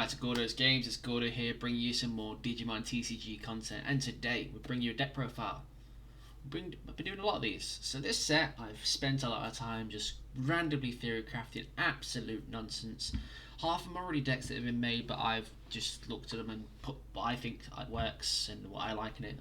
back to Gordo's Games. It's Gordo here, bringing you some more Digimon TCG content. And today we bring you a deck profile. I've been doing a lot of these. So this set, I've spent a lot of time just randomly theory crafting absolute nonsense. Half of them are already decks that have been made, but I've just looked at them and put what I think works and what I like in it.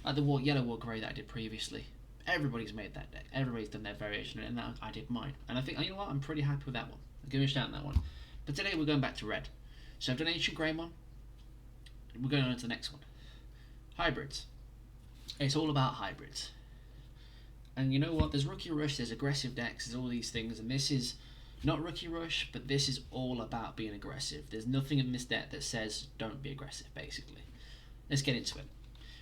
Like the yellow war grey that I did previously. Everybody's made that deck. Everybody's done their variation of it, and that I did mine. And I think, you know what, I'm pretty happy with that one. I'll give me a shout on that one. But today we're going back to red. So I've done Ancient Greymon. We're going on to the next one. Hybrids. It's all about hybrids. And you know what? There's Rookie Rush, there's aggressive decks, there's all these things, and this is not Rookie Rush, but this is all about being aggressive. There's nothing in this deck that says don't be aggressive, basically. Let's get into it.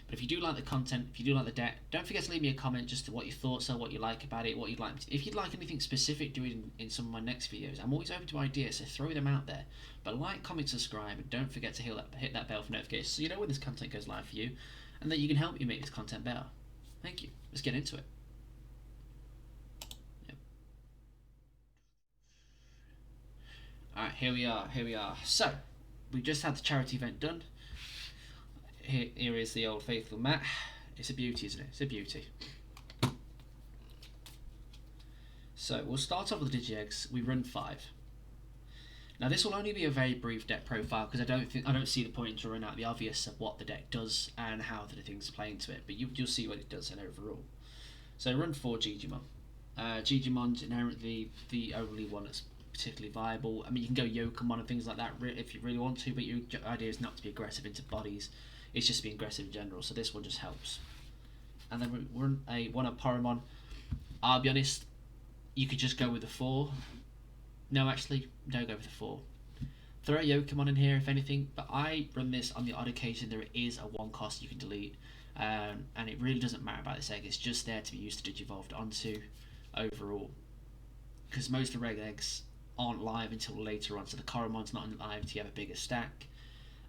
But if you do like the content, if you do like the deck, don't forget to leave me a comment just to what your thoughts are, what you like about it, what you'd like. If you'd like anything specific, do it in some of my next videos. I'm always open to ideas, so throw them out there. But like, comment, subscribe, and don't forget to hit that bell for notifications so you know when this content goes live for you, and that you can help me make this content better. Thank you. Let's get into it. Yep. Alright, here we are. So, we just had the charity event done. Here is the old faithful mat. It's a beauty, isn't it? It's a beauty. So we'll start off with the Digi-Eggs. We run 5. Now this will only be a very brief deck profile because I don't see the point in drawing out the obvious of what the deck does and how the things play into it. But you'll see what it does and overall. So run 4 Gigimon. Gigimon's inherently the only one that's particularly viable. I mean, you can go Yokomon and things like that if you really want to, but your idea is not to be aggressive into bodies. It's just being aggressive in general, so this one just helps. And then we run one of Poromon. I'll be honest, you could just go with the 4. No, actually, don't go with the 4. Throw a Yokomon in here if anything, but I run this on the odd occasion there is a 1 cost you can delete, and it really doesn't matter about this egg. It's just there to be used to Digivolved onto overall, because most of the reg eggs aren't live until later on, so the Koromon's not live until you have a bigger stack.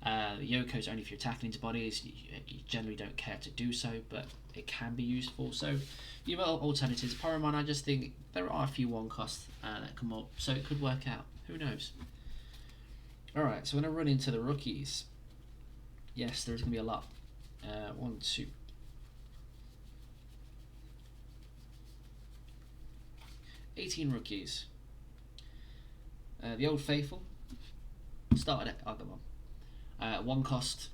The Yoko's only if you're attacking into bodies. You generally don't care to do so, but it can be useful. So you have alternatives. Poromon, I just think there are a few 1 costs that come up, so it could work out. Who knows? Alright, so when I run into the rookies, yes, there's going to be a lot. 1, 2. $18 rookies. The Old Faithful. Started at Agumon. 1 cost,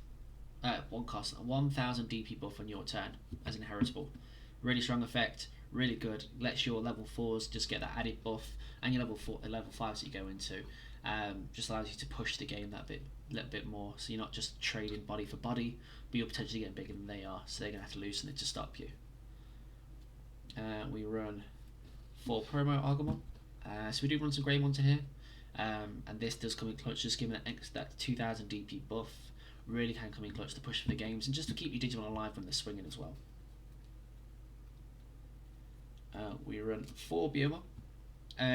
1000 DP buff on your turn as inheritable. Really strong effect, really good. Lets your level 4s just get that added buff, and your level 5s that you go into. Just allows you to push the game that little bit more. So you're not just trading body for body, but you're potentially getting bigger than they are. So they're gonna have to loosen it to stop you. We run 4 promo Agumon. So we do run some Greymon in here. And this does come in clutch, just giving that 2000 DP buff. Really can come in clutch to push for the games and just to keep your Digimon alive when they're swinging as well. We run 4 Biomon,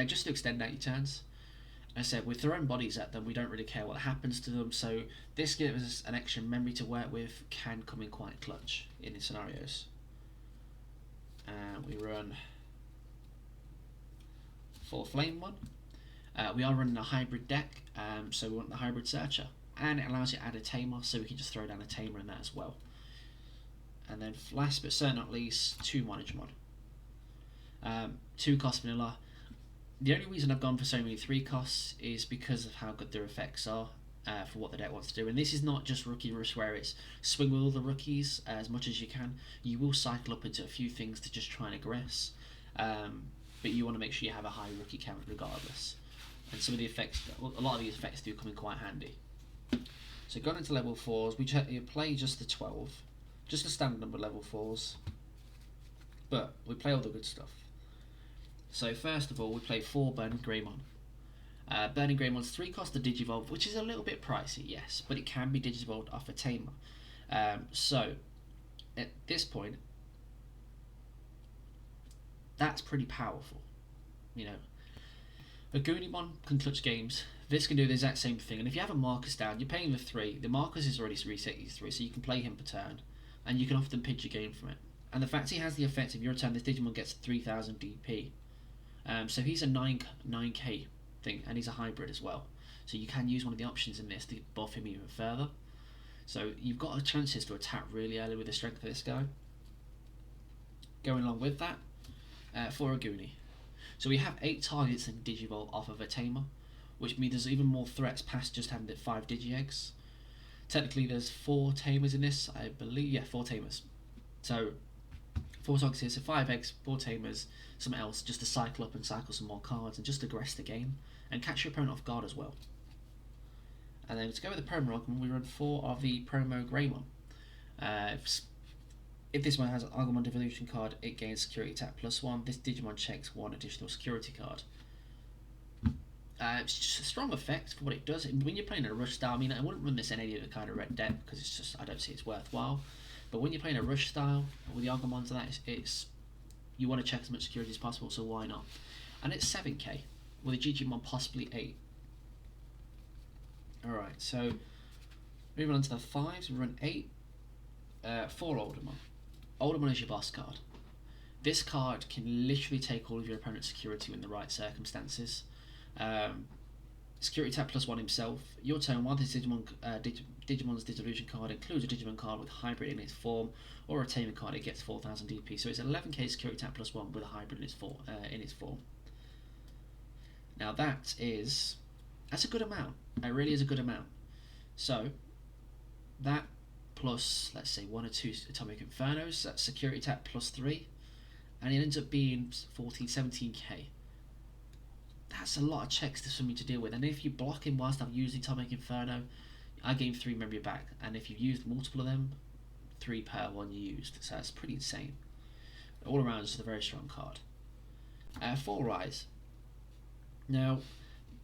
just to extend out your turns. As I said, with their own bodies at them, we don't really care what happens to them, so this gives us an extra memory to work with, can come in quite clutch in these scenarios. We run 4 Flamemon. We are running a hybrid deck, so we want the hybrid searcher, and it allows you to add a tamer, so we can just throw down a tamer in that as well. And then last but certainly not least, 2 Monogemon. 2 cost vanilla. The only reason I've gone for so many 3 costs is because of how good their effects are for what the deck wants to do. And this is not just Rookie Rush where it's swing with all the rookies as much as you can. You will cycle up into a few things to just try and aggress, but you want to make sure you have a high rookie count regardless. And some of the effects, a lot of these effects do come in quite handy. So going into level 4s, we play just the 12, just the standard number of level 4s, but we play all the good stuff. So first of all, we play 4 Burning Greymon. Burning Greymon's 3 cost to Digivolve, which is a little bit pricey, yes, but it can be Digivolved off a tamer. So at this point, that's pretty powerful, you know. A Goonimon can clutch games. This can do the exact same thing, and if you have a Marcus down, you're paying the 3. The Marcus is already reset you 3, so you can play him per turn, and you can often pitch a game from it. And the fact he has the effect of your turn, this Digimon gets 3000 DP. So he's a 9k thing, and he's a hybrid as well. so you can use one of the options in this to buff him even further. So you've got a chances to attack really early with the strength of this guy. Going along with that, for a Goonie. So we have 8 targets in Digivolve off of a Tamer, which means there's even more threats past just having the 5 Digi-Eggs. Technically there's 4 Tamers in this, I believe, yeah, 4 Tamers. So 4 targets here, so 5 eggs, 4 Tamers, something else, just to cycle up and cycle some more cards and just aggress the game, and catch your opponent off guard as well. And then to go with the promo Agumon, we run 4 of the promo Greymon. If this one has an Agumon Devolution card, it gains security attack +1. This Digimon checks 1 additional security card. It's just a strong effect for what it does. When you're playing a rush style, I mean, I wouldn't run this in any other kind of red deck because it's just, I don't see it's worthwhile. But when you're playing a rush style with the Agumons and that, it's you want to check as much security as possible, so why not? And it's 7k with a Digimon possibly 8. Alright, so moving on to the 5s, we run 8, 4 Oldemon. Oldemon is your boss card. This card can literally take all of your opponent's security in the right circumstances. Security attack +1 himself. Your turn, while this Digimon's Disillusion card includes a Digimon card with hybrid in its form, or a Tamer card, it gets 4000 DP. So it's 11k security attack +1 with a hybrid in its form. Now that's a good amount. It really is a good amount. So that plus, let's say, 1 or 2 Atomic Infernos, that's security attack +3, and it ends up being 17k. That's a lot of checks for me to deal with, and if you block him whilst I'm using Atomic Inferno, I gain 3 memory back, and if you've used multiple of them, 3 per one you used, so that's pretty insane. All around, it's a very strong card. 4 Rise. Now,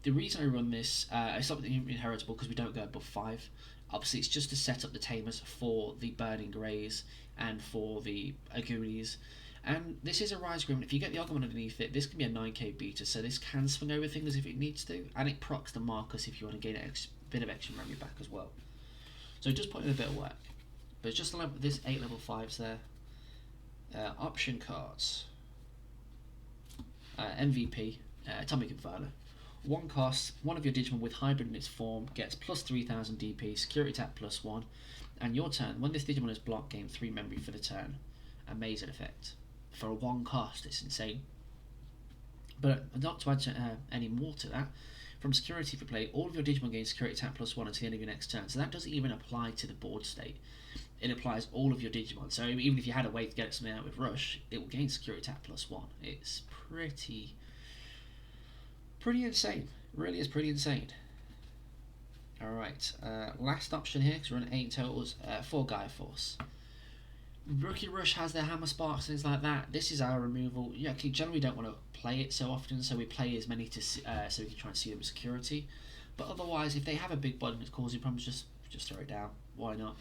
the reason I run this, it's not inheritable because we don't go above 5. Obviously, it's just to set up the Tamers for the Burning Greys and for the Agunis. And this is a Rise Greymon. If you get the Agumon underneath it, this can be a 9k beta, so this can swing over things if it needs to, and it procs the Marcus if you want to gain a bit of extra memory back as well. So just put in a bit of work. But it's just this 8 level 5s there. Option cards. MVP, Atomic Inferno. 1 cost, one of your Digimon with hybrid in its form gets +3000 DP, security attack +1, and your turn, when this Digimon is blocked, gain 3 memory for the turn. Amazing effect. For a 1 cost, it's insane. But not to add any more to that, from security for play, all of your Digimon gain security attack +1 until the end of your next turn. So that doesn't even apply to the board state. It applies all of your Digimon. So even if you had a way to get something out with Rush, it will gain security attack +1. It's pretty insane. It really is pretty insane. Alright, last option here, because we're on 8 totals, 4 Gaia Force. Rookie Rush has their Hammer Sparks, things like that. This is our removal. You actually generally don't want to play it so often, so we play as many so we can try and see them with security. But otherwise, if they have a big button that's causing problems, just throw it down. Why not?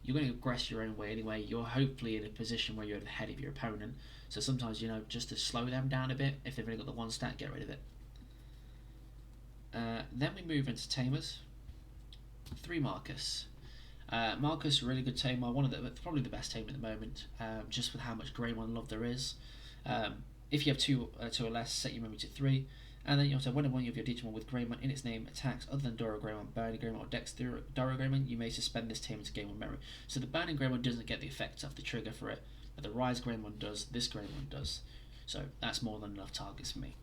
You're going to aggress your own way anyway. You're hopefully in a position where you're ahead of your opponent. So sometimes, just to slow them down a bit, if they've only got the 1 stat, get rid of it. Then we move into Tamers. 3 Marcus. Marcus, really good tamer, probably the best tamer at the moment, just with how much Greymon love there is. If you have 2 or less, set your memory to 3, and then you also, when one of your Digimon with Greymon in its name attacks other than Doro Greymon, Burning Greymon, or Dex Doro Greymon, you may suspend this tamer to gain 1 memory. So the Burning Greymon doesn't get the effect of the trigger for it, but the Rise Greymon does, this Greymon does. So that's more than enough targets for me.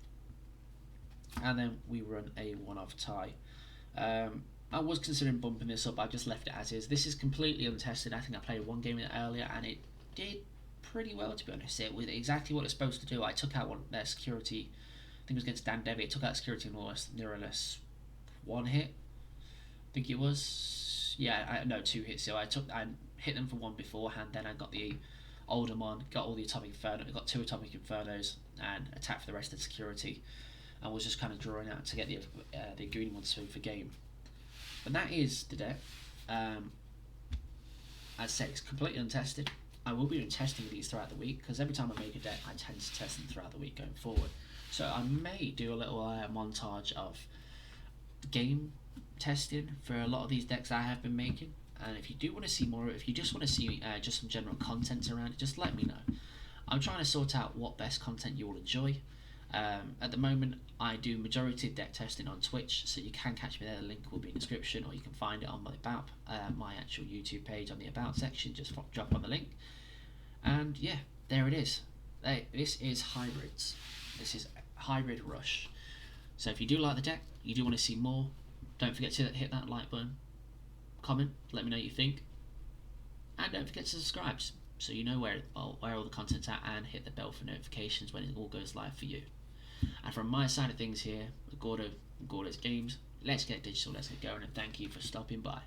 And then we run a 1-off tie. I was considering bumping this up, I just left it as is. This is completely untested. I think I played 1 game in it earlier and it did pretty well, to be honest. It was exactly what it's supposed to do. I took out their security, I think it was against Dan Devi. It took out security in more or less 1 hit. I think it was, yeah, no, 2 hits. So I hit them for 1 beforehand, then I got the Oldemon, got all the Atomic Inferno, got 2 Atomic Infernos and attacked for the rest of the security. And was just kind of drawing out to get the Goonie one swing for game. But that is the deck. As I say, it's completely untested. I will be doing testing of these throughout the week, because every time I make a deck, I tend to test them throughout the week going forward. So I may do a little montage of game testing for a lot of these decks I have been making. And if you do want to see more, if you just want to see just some general content around it, just let me know. I'm trying to sort out what best content you will enjoy. At the moment, I do majority of deck testing on Twitch, so you can catch me there. The link will be in the description, or you can find it on my actual YouTube page on the About section. Just drop on the link, and yeah, there it is. This is hybrids. This is Hybrid Rush. So if you do like the deck, you do want to see more, don't forget to hit that like button, comment, let me know what you think, and don't forget to subscribe so you know where all the content's at, and hit the bell for notifications when it all goes live for you. And from my side of things here, Gordo's Games, let's get digital, let's get going, and thank you for stopping by.